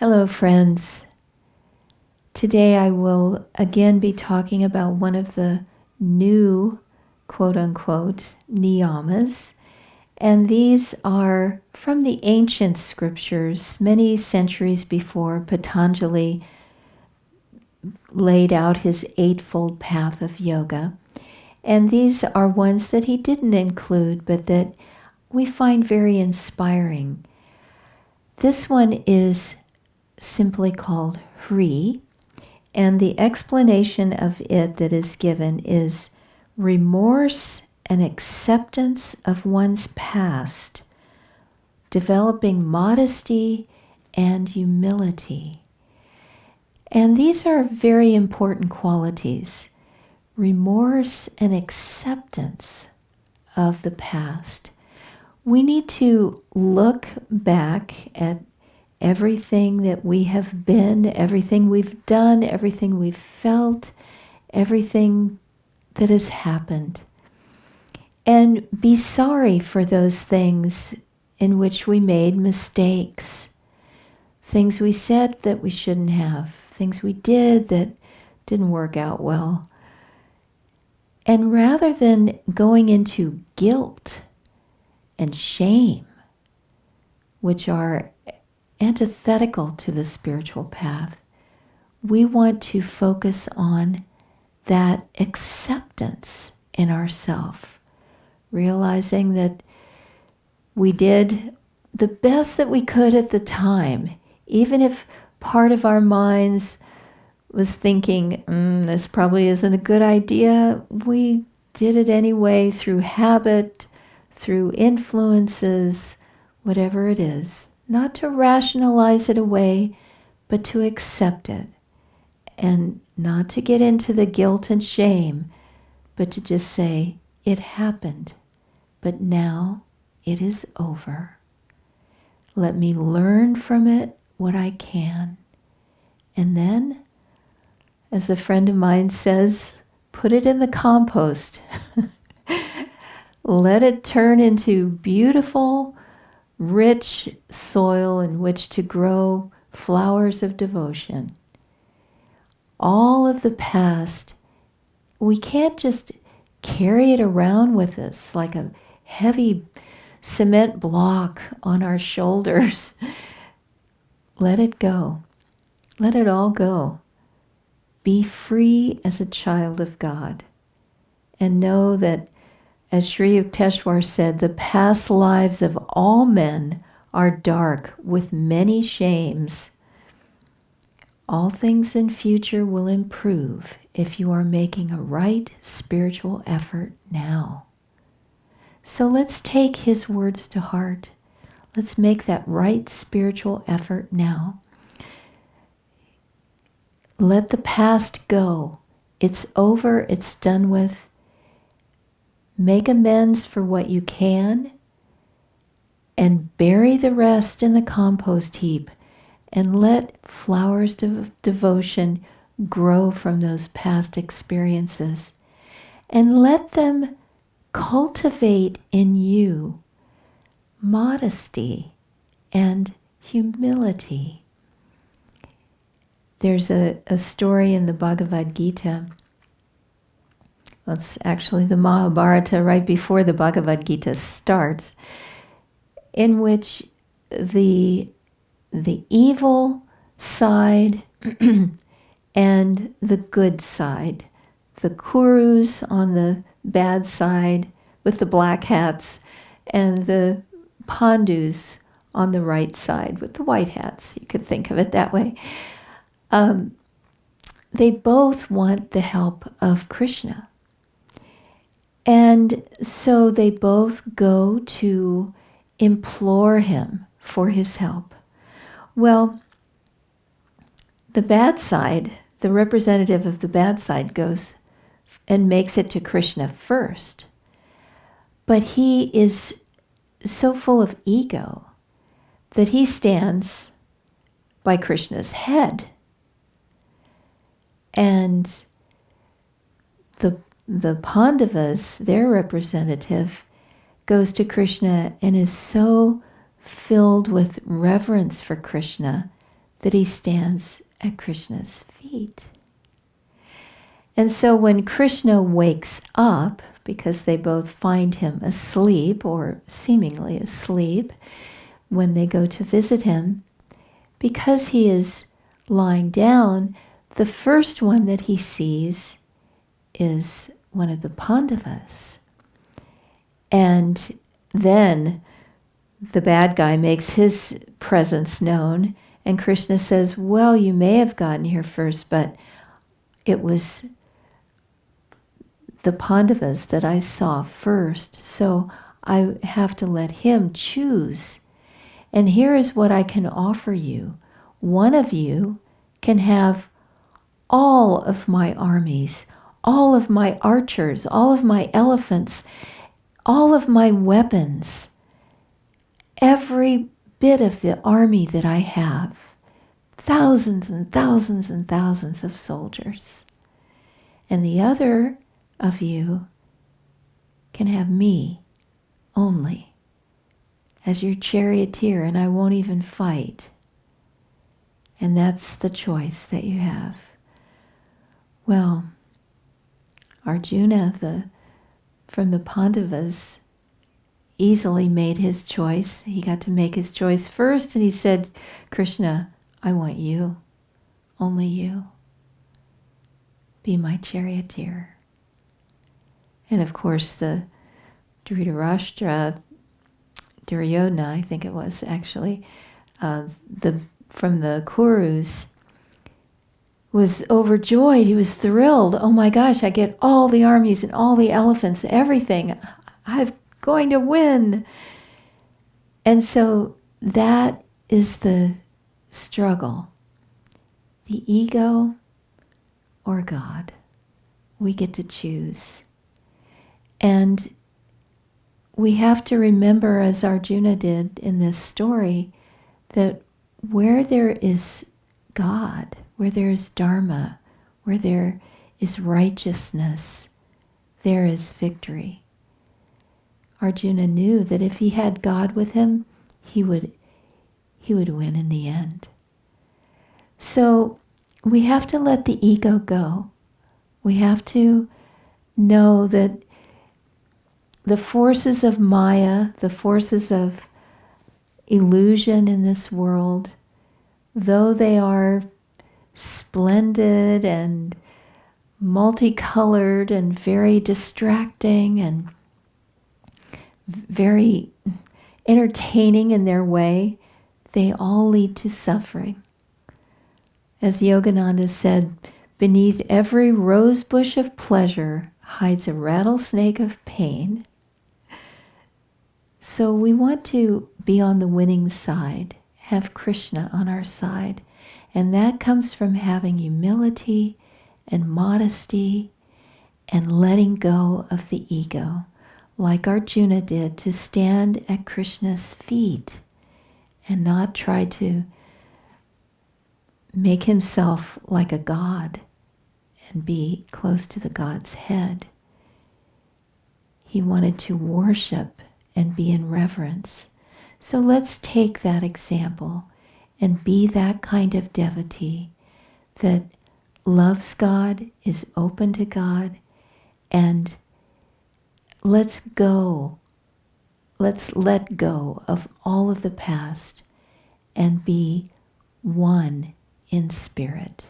Hello, friends. Today I will again be talking about one of the new, quote-unquote, niyamas, and these are from the ancient scriptures many centuries before Patanjali laid out his eightfold path of yoga. And these are ones that he didn't include, but that we find very inspiring. This one is simply called Hri, and the explanation of it that is given is remorse and acceptance of one's past, developing modesty and humility. And these are very important qualities. Remorse and acceptance of the past. We need to look back at everything that we have been, everything we've done, everything we've felt, everything that has happened. And be sorry for those things in which we made mistakes. Things we said that we shouldn't have. Things we did that didn't work out well. And rather than going into guilt and shame, which are antithetical to the spiritual path, we want to focus on that acceptance in ourself, realizing that we did the best that we could at the time, even if part of our minds was thinking, this probably isn't a good idea. We did it anyway through habit, through influences, whatever it is. Not to rationalize it away, but to accept it. And not to get into the guilt and shame, but to just say, it happened, but now it is over. Let me learn from it what I can. And then, as a friend of mine says, put it in the compost. Let it turn into beautiful, rich soil in which to grow flowers of devotion. All of the past, we can't just carry it around with us like a heavy cement block on our shoulders. Let it go. Let it all go. Be free as a child of God. And know that, as Sri Yukteswar said, the past lives of all men are dark with many shames. All things in future will improve if you are making a right spiritual effort now. So let's take his words to heart. Let's make that right spiritual effort now. Let the past go. It's over, it's done with. Make amends for what you can and bury the rest in the compost heap and let flowers of devotion grow from those past experiences and let them cultivate in you modesty and humility. There's a story in the Bhagavad Gita. Well, it's actually the Mahabharata right before the Bhagavad Gita starts, in which the evil side and the good side, the Kurus on the bad side with the black hats, and the Pandus on the right side with the white hats. You could think of it that way. They both want the help of Krishna. And so they both go to implore him for his help. Well, the bad side, the representative of the bad side, goes and makes it to Krishna first. But he is so full of ego that he stands by Krishna's head. And the Pandavas, their representative, goes to Krishna and is so filled with reverence for Krishna that he stands at Krishna's feet. And so when Krishna wakes up, because they both find him asleep or seemingly asleep when they go to visit him, because he is lying down, the first one that he sees is one of the Pandavas. And then the bad guy makes his presence known, and Krishna says, well, you may have gotten here first, but it was the Pandavas that I saw first, so I have to let him choose. And here is what I can offer you. One of you can have all of my armies, all of my archers, all of my elephants, all of my weapons, every bit of the army that I have, thousands and thousands and thousands of soldiers. And the other of you can have me only as your charioteer, and I won't even fight. And that's the choice that you have. Well, Arjuna, from the Pandavas, easily made his choice. He got to make his choice first, and he said, Krishna, I want you, only you. Be my charioteer. And of course, the Dhritarashtra, Duryodhana, I think it was actually, from the Kurus, was overjoyed. He was thrilled. Oh my gosh, I get all the armies and all the elephants, everything. I'm going to win. And so that is the struggle. The ego or God. We get to choose. And we have to remember, as Arjuna did in this story, that where there is God, where there is Dharma, where there is righteousness, there is victory. Arjuna knew that if he had God with him, he would win in the end. So we have to let the ego go. We have to know that the forces of Maya, the forces of illusion in this world, though they are splendid and multicolored and very distracting and very entertaining in their way, they all lead to suffering. As Yogananda said, beneath every rose bush of pleasure hides a rattlesnake of pain. So we want to be on the winning side, have Krishna on our side. And that comes from having humility and modesty and letting go of the ego, like Arjuna did, to stand at Krishna's feet and not try to make himself like a god and be close to the God's head. He wanted to worship and be in reverence. So let's take that example and be that kind of devotee that loves God, is open to God, and let's let go of all of the past and be one in spirit.